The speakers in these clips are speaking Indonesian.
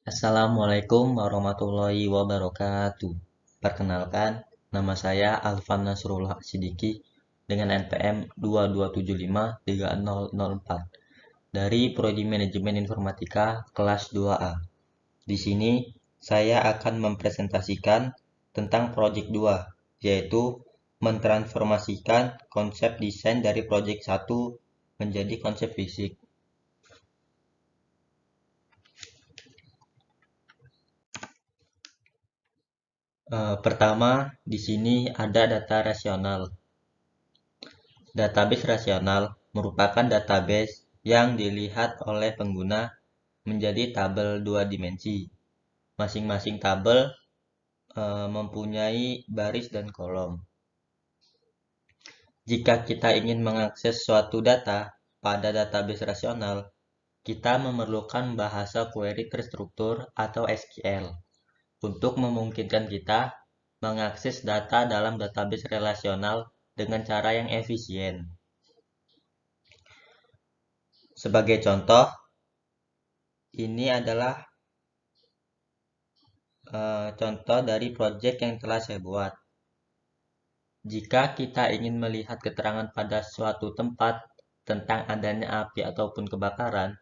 Assalamualaikum warahmatullahi wabarakatuh. Perkenalkan, nama saya Alfan Nasrullah Sidiki dengan NPM 22753004 dari Prodi Manajemen Informatika kelas 2A. Di sini saya akan mempresentasikan tentang proyek 2, yaitu mentransformasikan konsep desain dari proyek 1 menjadi konsep fisik. Pertama, di sini ada data rasional. Database rasional merupakan database yang dilihat oleh pengguna menjadi tabel dua dimensi. Masing-masing tabel mempunyai baris dan kolom. Jika kita ingin mengakses suatu data pada database rasional, kita memerlukan bahasa query terstruktur atau SQL untuk memungkinkan kita mengakses data dalam database relasional dengan cara yang efisien. Sebagai contoh, ini adalah contoh dari proyek yang telah saya buat. Jika kita ingin melihat keterangan pada suatu tempat tentang adanya api ataupun kebakaran,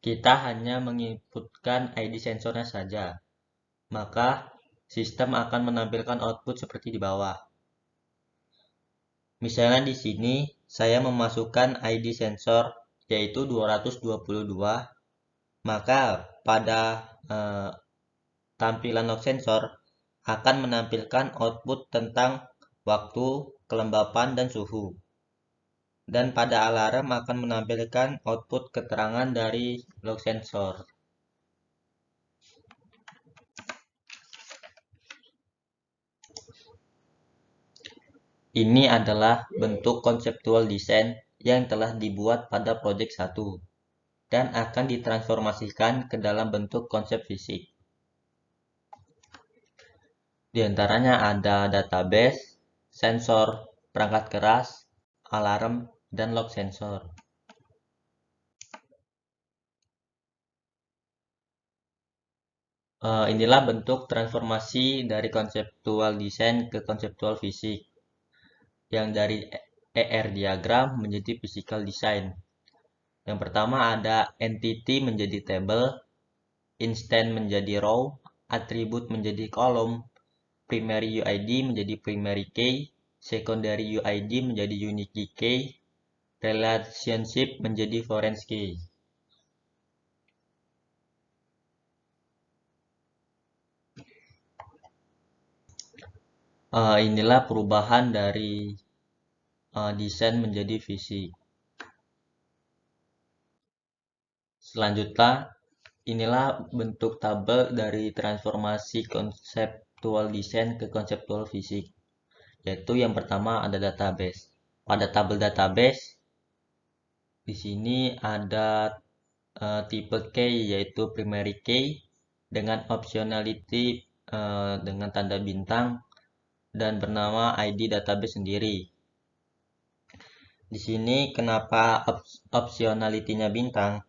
kita hanya menginputkan ID sensornya saja. Maka, sistem akan menampilkan output seperti di bawah. Misalnya di sini, saya memasukkan ID sensor yaitu 222, maka pada tampilan log sensor akan menampilkan output tentang waktu, kelembapan, dan suhu. Dan pada alarm akan menampilkan output keterangan dari log sensor. Ini adalah bentuk konseptual desain yang telah dibuat pada proyek 1 dan akan ditransformasikan ke dalam bentuk konsep fisik. Di antaranya ada database, sensor, perangkat keras, alarm, dan log sensor. Inilah bentuk transformasi dari konseptual desain ke konseptual fisik. Yang dari ER diagram menjadi physical design. Yang pertama ada entity menjadi table, instance menjadi row, atribut menjadi kolom, primary UID menjadi primary key, secondary UID menjadi unique key, relationship menjadi foreign key. Inilah perubahan dari desain menjadi fisik. Selanjutnya, inilah bentuk tabel dari transformasi konseptual desain ke konseptual fisik. Yaitu yang pertama ada database. Pada tabel database, di sini ada tipe key yaitu primary key dengan optionality dengan tanda bintang dan bernama ID database sendiri. Di sini kenapa optionality-nya bintang?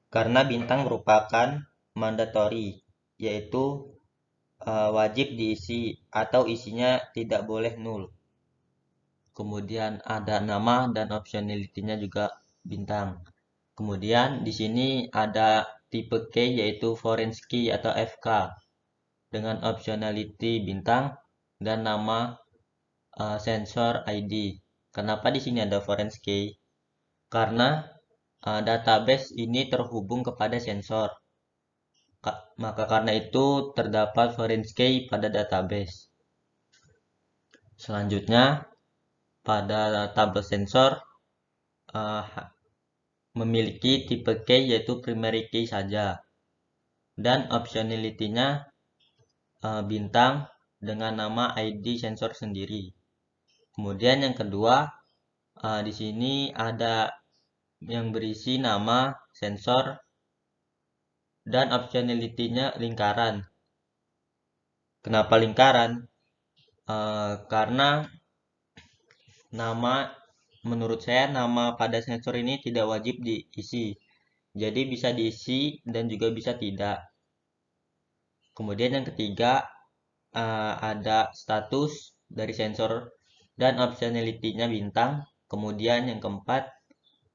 Karena bintang merupakan mandatory, yaitu wajib diisi atau isinya tidak boleh nol. Kemudian ada nama dan optionality-nya juga bintang. Kemudian di sini ada tipe key yaitu foreign key atau FK dengan optionality bintang dan nama sensor ID. Kenapa di sini ada foreign key? Karena database ini terhubung kepada sensor. Maka karena itu terdapat foreign key pada database. Selanjutnya, pada tabel sensor memiliki tipe key yaitu primary key saja. Dan optionality-nya bintang dengan nama ID sensor sendiri. Kemudian yang kedua, di sini ada yang berisi nama sensor dan optionality-nya lingkaran. Kenapa lingkaran? Karena menurut saya nama pada sensor ini tidak wajib diisi. Jadi bisa diisi dan juga bisa tidak. Kemudian yang ketiga ada status dari sensor dan optionality-nya bintang. Kemudian yang keempat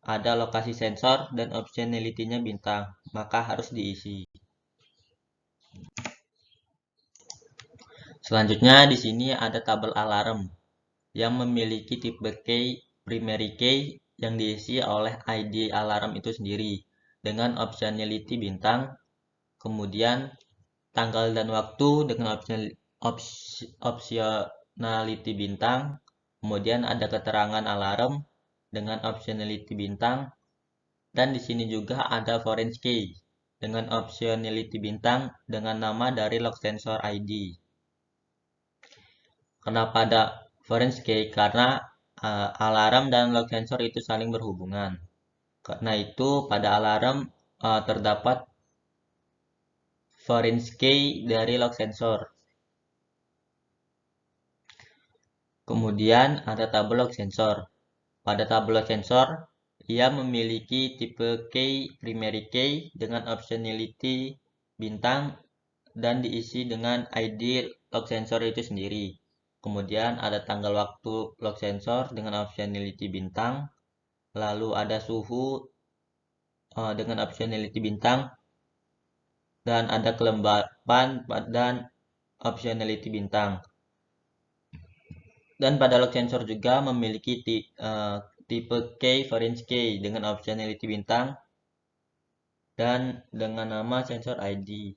ada lokasi sensor dan optionality-nya bintang, maka harus diisi. Selanjutnya di sini ada tabel alarm yang memiliki tipe key, primary key yang diisi oleh ID alarm itu sendiri dengan optionality bintang, kemudian tanggal dan waktu dengan optionality bintang, kemudian ada keterangan alarm dengan optionality bintang, dan di sini juga ada foreign key dengan optionality bintang dengan nama dari lock sensor ID. Kenapa ada foreign key? Karena alarm dan lock sensor itu saling berhubungan. Karena itu pada alarm terdapat foreign key dari lock sensor. Kemudian ada tabel lock sensor. Pada tabel lock sensor, ia memiliki tipe key primary key dengan optionality bintang dan diisi dengan ID lock sensor itu sendiri. Kemudian ada tanggal waktu lock sensor dengan optionality bintang. Lalu ada suhu dengan optionality bintang. Dan ada kelembapan dan optionality bintang. Dan pada lock sensor juga memiliki tipe key foreign key dengan optionality bintang dan dengan nama sensor ID.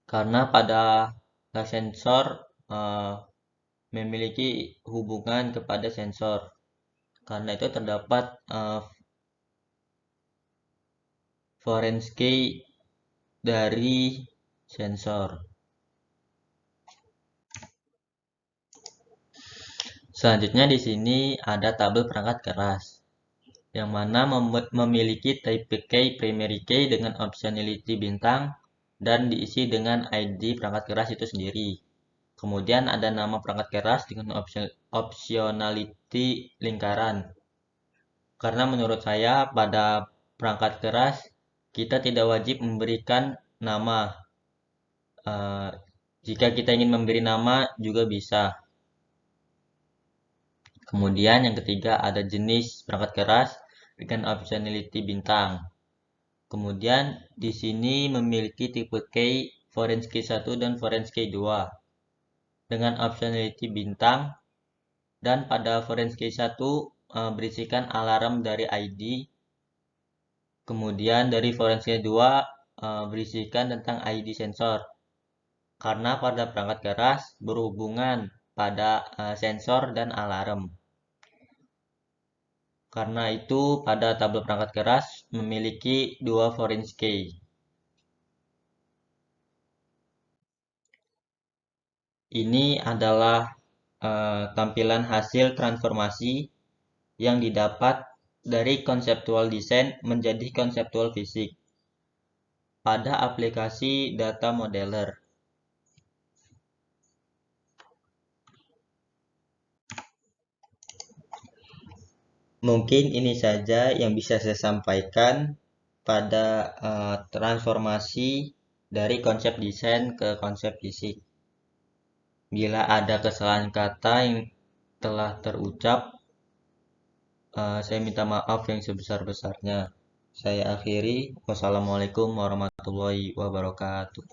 Karena pada lock sensor memiliki hubungan kepada sensor. Karena itu terdapat foreign key dari sensor. Selanjutnya di sini ada tabel perangkat keras yang mana memiliki type key primary key dengan optionality bintang dan diisi dengan ID perangkat keras itu sendiri. Kemudian ada nama perangkat keras dengan optionality lingkaran. Karena menurut saya pada perangkat keras kita tidak wajib memberikan nama. Jika kita ingin memberi nama juga bisa. Kemudian yang ketiga ada jenis perangkat keras dengan optionality bintang. Kemudian di sini memiliki tipe key foreign key 1 dan foreign key 2 dengan optionality bintang, dan pada foreign key 1 berisikan alarm dari ID. Kemudian dari foreign key 2 berisikan tentang ID sensor. Karena pada perangkat keras berhubungan pada sensor dan alarm. Karena itu pada tabel perangkat keras memiliki dua foreign key. Ini adalah tampilan hasil transformasi yang didapat dari konseptual design menjadi konseptual fisik pada aplikasi data modeler. Mungkin ini saja yang bisa saya sampaikan pada transformasi dari konsep desain ke konsep fisik. Bila ada kesalahan kata yang telah terucap, saya minta maaf yang sebesar-besarnya. Saya akhiri. Wassalamualaikum warahmatullahi wabarakatuh.